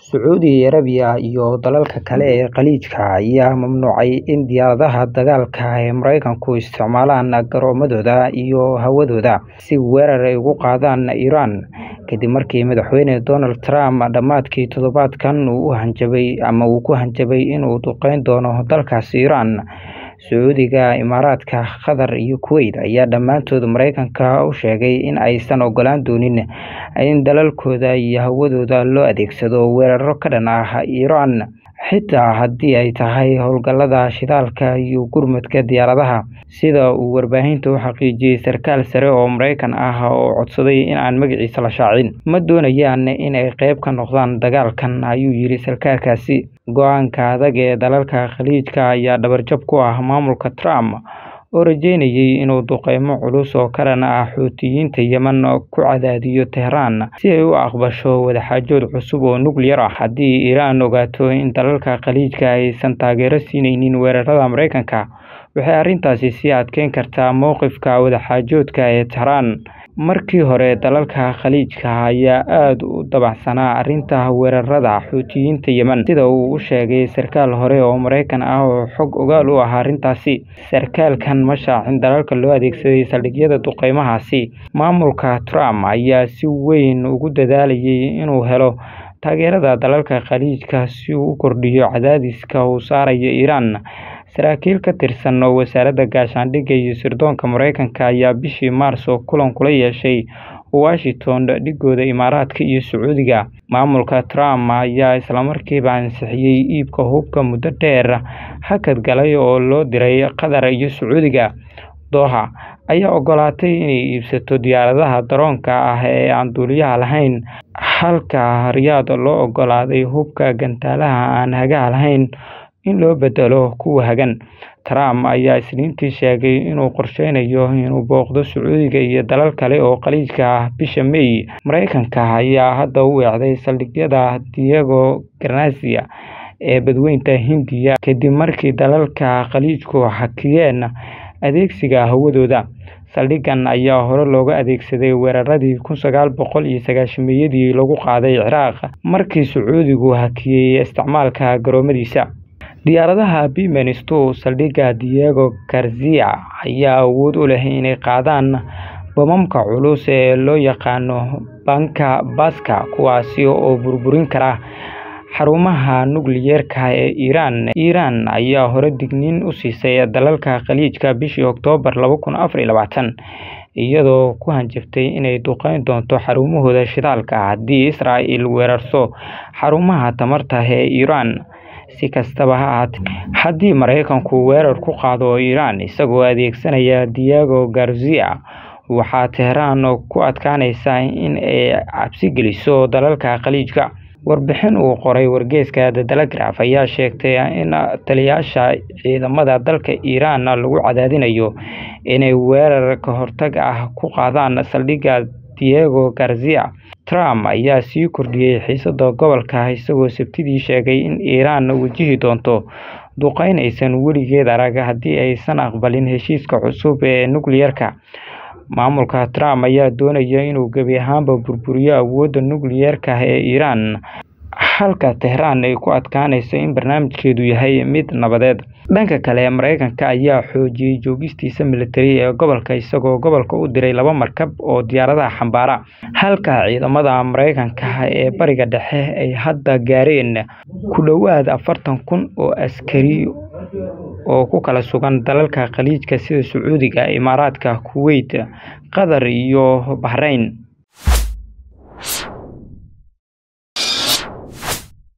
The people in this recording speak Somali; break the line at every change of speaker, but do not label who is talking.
Sacuudi Carabiya iyo dalalka kale ee Khaliijka ayaa mamnuucay in diyaaradaha dagaalka ee Mareykanku isticmaalaan garoomadooda iyo hawadooda si weerar ay ugu qaadaan Iran, kadib markii madaxweyne Donald Trump dhamaadkii toddobaadkan uu ku hanjabay inuu duqeyn doono dalkaas Iran. Sacuudiga, Imaaraadka, Qatar iyo Kuwait ayaa dhammaantood Mareykanka u sheegay in aysan ogolaan doonin in dalalkooda iyo hawadooda loo adeegsado weeraro ka dhan ah Iran, xitaa haddii ay tahay howlgallada shidaalka iyo gurmadka diyaaradaha, sida uu warbaahinta u xaqiijiyay sarkaal sare oo Mareykan ah oo codsaday in aan magaciisa la shaacin. Ma doonayaan in ay qayb ka noqdaan dagaalkan, ayuu yiri sarkaalkaasi. Go'aanka adag ee dalalka Khaliijka ayaa dhabarjab ku ah maamulka Trump oo rajeynayay inuu duqeymo culus oo ka dhan ah Xuutiyiinta Yemen ku cadaadiyo Tehran si ay u aqbasho wadaxaajood cusub oo nukliyeer ah. Haddii Iran ogaato in dalalka Khaliijka aysan taageero siinaynin weerarada Mareykanka, waxay arrintaasi sii adkeyn kartaa mowqifka wadaxaajoodka ee Tehran. Markii hore, dalalka Khaliijka ayaa aad u dabacsanaa arrinta weerarada Xuutiyiinta Yemen, sida uu u sheegay sarkaal hore oo Mareykan ah oo xog ogaal u ah arrintaasi. Sarkaalkan ma shaacin dalalka loo adeegsaday saldhigyada duqeymahaasi. Maamulka Trump ayaa si weyn ugu dadaalayay inuu helo taageerada dalalka Khaliijka si uu u kordhiyo cadaadiska uu saarayo Iran. Saraakiil ka tirsan wasaaradda gaashaandhigga iyo sirdoonka Mareykanka ayaa bishii Maarso kulan kula yeeshay Washington dhigooda Imaaraadka iyo Sacuudiga. Maamulka Trump ayaa isla markiiba ansixiyay iibka hubka muddo dheer hakad galay oo loo diray Qatar iyo Sacuudiga. Doha ayaa ogolaatay inay iibsato diyaaradaha daroonka ah ee aan duuliyaha lahayn, halka Riyadh loo ogolaaday hubka gantaalaha aan hagaha lahayn in loo bedelo kuwa hagan. Trump ayaa Isniintii sheegay inuu qorsheynayo inuu booqdo Sacuudiga iyo dalal kale oo Khaliijka ah bisha May. Mareykanka ayaa hadda u weecday saldhigyada Diego Garcia ee Badweynta Hindiya kadib markii dalalka Khaliijku hakiyeen adeegsiga hawadooda. Saldhiggan ayaa hore looga adeegsaday weeraradii 1990-meeyadii lagu qaaday Ciraaq, markii Sacuudigu hakiyay isticmaalka garoomadiisa. Diyaaradaha B-2 saldhigga Diego Garcia ayaa awood u leh inay qaadaan bamamka culus ee loo yaqaano Baska, kuwaasi oo burburin kara xarumaha nukliyeerka ee Iran. Iran ayaa hore digniin u siisay dalalka Khaliijka bishii Oktoobar 2024, iyadoo ku hanjabtay inay duqeyn doonto xarumahooda shidaalka haddii Israa'iil weerarto xarumaha tamarta ee Iran. Si kastaba ha ahaatee, haddii Mareykanku weerar ku qaado Iran isagoo adeegsanaya Diego Garcia, waxaa Tehran ku adkaanaysa in ay cabsi geliso dalalka Khaliijka. Warbixin uu qoray wargeyska The Telegraph ayaa sheegtay in taliyayaasha ciidamada dalka Iran lagu cadaadinayo inay weerar ka hortag ah ku qaadaan saldhigga Diego Garcia. Trump ayaa sii kordhiyay xiisadda gobolka, isagoo Sabtidii sheegay in Iran wajihi doonto duqeyn aysan weligeed arag haddii aysan aqbalin heshiiska cusub ee nukliyeerka. Maamulka Trump ayaa doonaya inuu gebi ahaanba burburiyo awoodda nukliyeerka ee Iran, halka Tehran ay ku adkaanayso in barnaamijkeedu yahay mid nabadeed. Dhanka kale, Mareykanka ayaa xoojiyay joogistiisa militari ee gobolka, isagoo gobolka u diray 2 markab oo diyaaradaha xambaara, halka ciidamada Mareykanka ee Bariga Dhexe ay hadda gaareen ku dhowaad 40,000 oo askari oo ku kala sugan dalalka Khaliijka sida Sacuudiga, Imaaraadka, Kuwait, Qatar iyo Bahrain.